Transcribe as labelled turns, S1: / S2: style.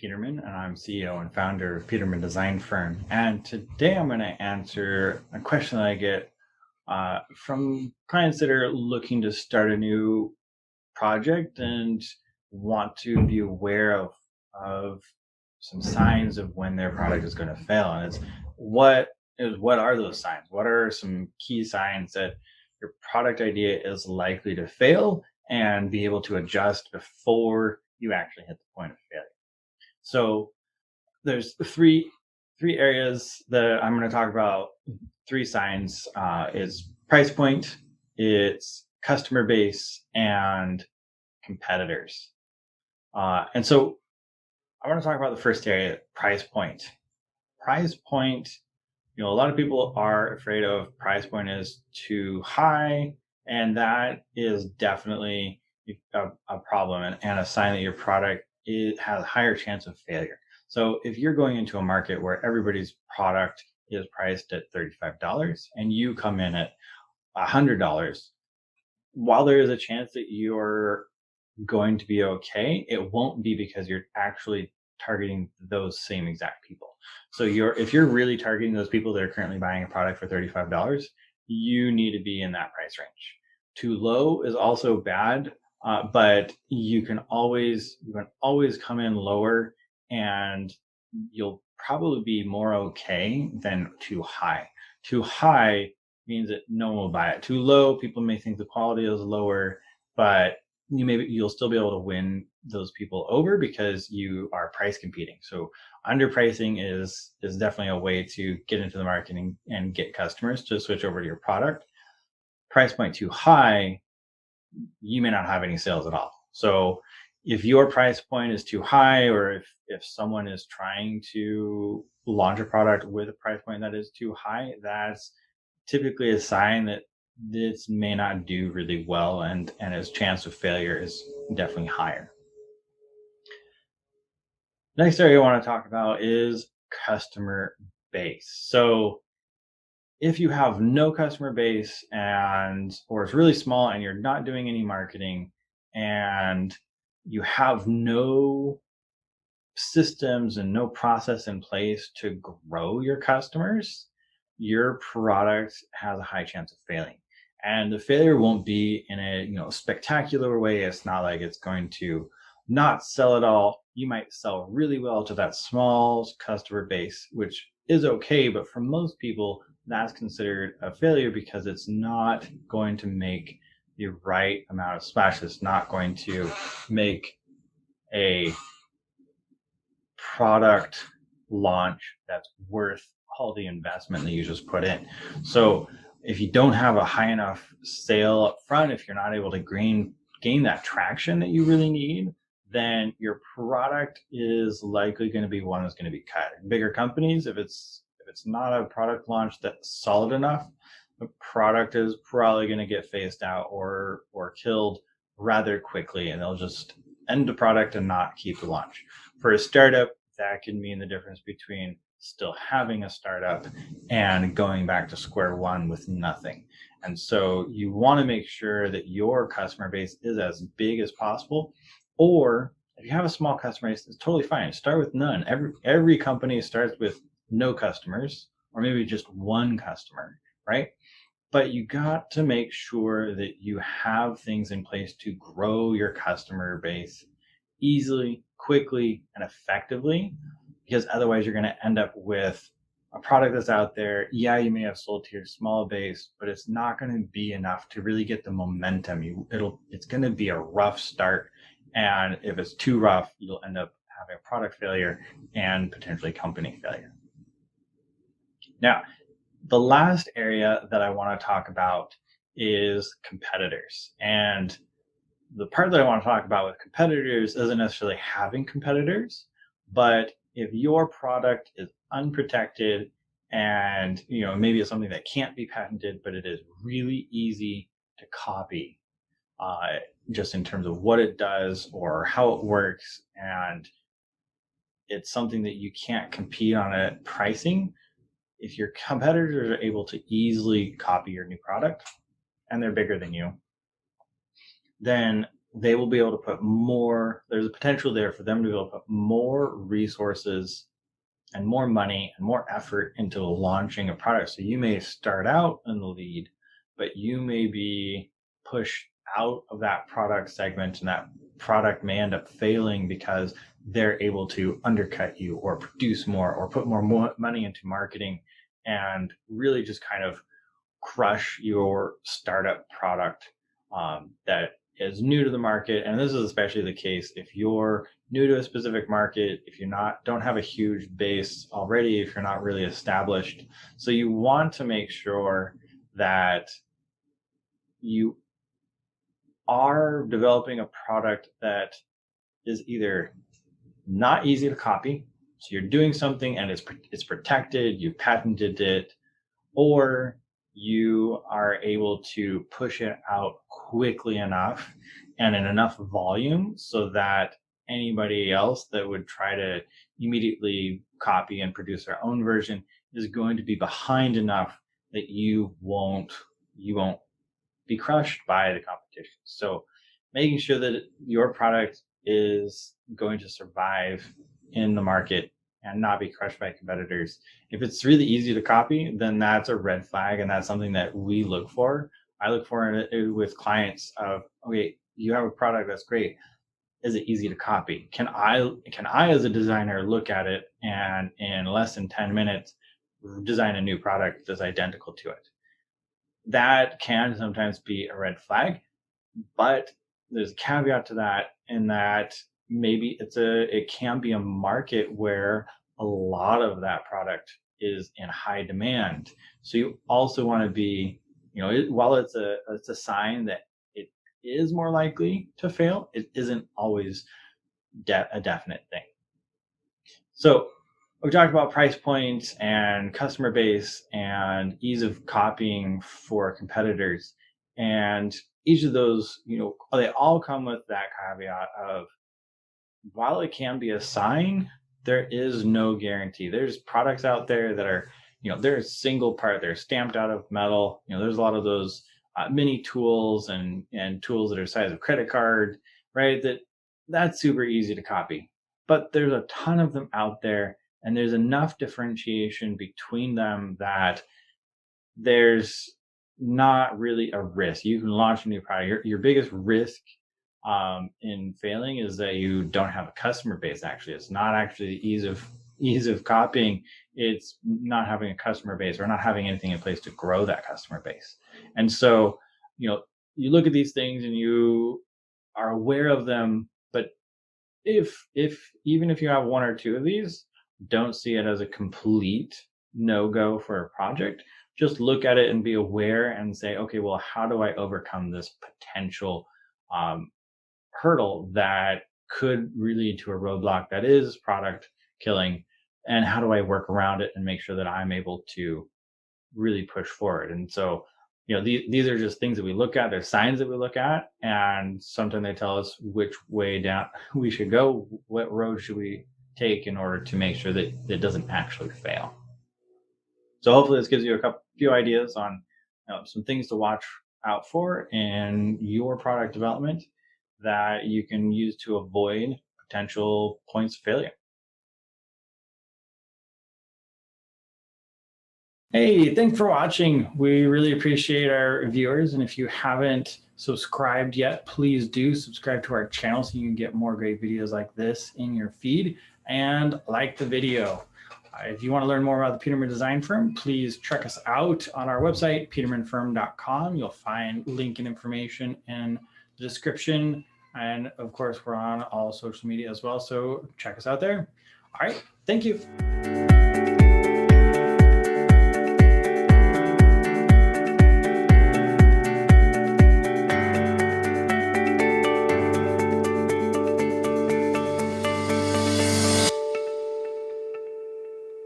S1: Peterman, and I'm CEO and founder of Peterman Design Firm. And today I'm going to answer a question that I get from clients that are looking to start a new project and want to be aware of some signs of when their product is going to fail. And it's what are those signs? What are some key signs that your product idea is likely to fail and be able to adjust before you actually hit the point of failure? So there's three areas that I'm going to talk about. Three signs is price point, it's customer base, and competitors. And so I want to talk about the first area, price point. Price point, a lot of people are afraid of price point is too high, and that is definitely a problem and a sign that your product has a higher chance of failure. So if you're going into a market where everybody's product is priced at $35 and you come in at $100, while there is a chance that you're going to be okay, it won't be because you're actually targeting those same exact people. So if you're really targeting those people that are currently buying a product for $35, you need to be in that price range. Too low is also bad, but you can always come in lower, and you'll probably be more okay than too high. Too high means that no one will buy it. Too low, people may think the quality is lower, but you'll still be able to win those people over because you are price competing. So underpricing is definitely a way to get into the market and get customers to switch over to your product. Price point too high, you may not have any sales at all. So if your price point is too high, or if someone is trying to launch a product with a price point that is too high, that's typically a sign that this may not do really well, and its chance of failure is definitely higher. Next area I want to talk about is customer base. So if you have no customer base or it's really small and you're not doing any marketing and you have no systems and no process in place to grow your customers, your product has a high chance of failing. And the failure won't be in a spectacular way. It's not like it's going to not sell at all. You might sell really well to that small customer base, which is okay, but for most people, that's considered a failure because it's not going to make the right amount of splash. It's not going to make a product launch that's worth all the investment that you just put in. So if you don't have a high enough sale up front, if you're not able to gain that traction that you really need, then your product is likely going to be one that's going to be cut. In bigger companies, if it's not a product launch that's solid enough, the product is probably going to get phased out or killed rather quickly, and they'll just end the product and not keep the launch. For a startup, that can mean the difference between still having a startup and going back to square one with nothing. And so you want to make sure that your customer base is as big as possible. Or if you have a small customer base, it's totally fine. Start with none. Every company starts with no customers, or maybe just one customer, right? But you got to make sure that you have things in place to grow your customer base easily, quickly, and effectively, because otherwise you're going to end up with a product that's out there. Yeah, you may have sold to your small base, but it's not going to be enough to really get the momentum. It's going to be a rough start, and if it's too rough, you'll end up having a product failure and potentially company failure. Now, the last area that I want to talk about is competitors. And the part that I want to talk about with competitors isn't necessarily having competitors, but if your product is unprotected and maybe it's something that can't be patented, but it is really easy to copy, just in terms of what it does or how it works, and it's something that you can't compete on at pricing, if your competitors are able to easily copy your new product and they're bigger than you, then they will be able to put more, there's a potential there for them to be able to put more resources and more money and more effort into launching a product. So you may start out in the lead, but you may be pushed out of that product segment, and that product may end up failing because they're able to undercut you or produce more or put more money into marketing and really just kind of crush your startup product that is new to the market. And this is especially the case if you're new to a specific market, if you're not, don't have a huge base already, if you're not really established. So you want to make sure that you are developing a product that is either not easy to copy, so you're doing something and it's protected, you've patented it, or you are able to push it out quickly enough and in enough volume so that anybody else that would try to immediately copy and produce their own version is going to be behind enough that you won't be crushed by the competition. So making sure that your product is going to survive in the market and not be crushed by competitors. If it's really easy to copy, then that's a red flag, and that's something that we look for. I look for it with clients of, okay, you have a product that's great. Is it easy to copy? Can I as a designer look at it and in less than 10 minutes design a new product that's identical to it? That can sometimes be a red flag, but there's a caveat to that in that maybe it can be a market where a lot of that product is in high demand. So you also want to be, while it's a sign that it is more likely to fail, it isn't always a definite thing. So we talked about price points and customer base and ease of copying for competitors. And each of those, they all come with that caveat of, while it can be a sign, there is no guarantee. There's products out there that are, they're a single part, they're stamped out of metal. There's a lot of those mini tools and tools that are the size of credit card, right? That's super easy to copy. But there's a ton of them out there, and there's enough differentiation between them that there's not really a risk. You can launch a new product. Your biggest risk in failing is that you don't have a customer base. Actually, it's not actually the ease of copying. It's not having a customer base or not having anything in place to grow that customer base. And so, you look at these things and you are aware of them, but if even if you have one or two of these, don't see it as a complete no-go for a project. Just look at it and be aware and say, okay, well, how do I overcome this potential hurdle that could lead to a roadblock that is product killing, and how do I work around it and make sure that I'm able to really push forward? And so, these are just things that we look at. They're signs that we look at, and sometimes they tell us which way down we should go, what road should we take in order to make sure that it doesn't actually fail. So hopefully this gives you a few ideas on some things to watch out for in your product development that you can use to avoid potential points of failure. Hey, thanks for watching. We really appreciate our viewers. And if you haven't subscribed yet, please do subscribe to our channel so you can get more great videos like this in your feed, and like the video. If you want to learn more about the Peterman Design Firm, please check us out on our website, petermanfirm.com. You'll find link and information in the description. And of course, we're on all social media as well. So check us out there. All right. Thank you.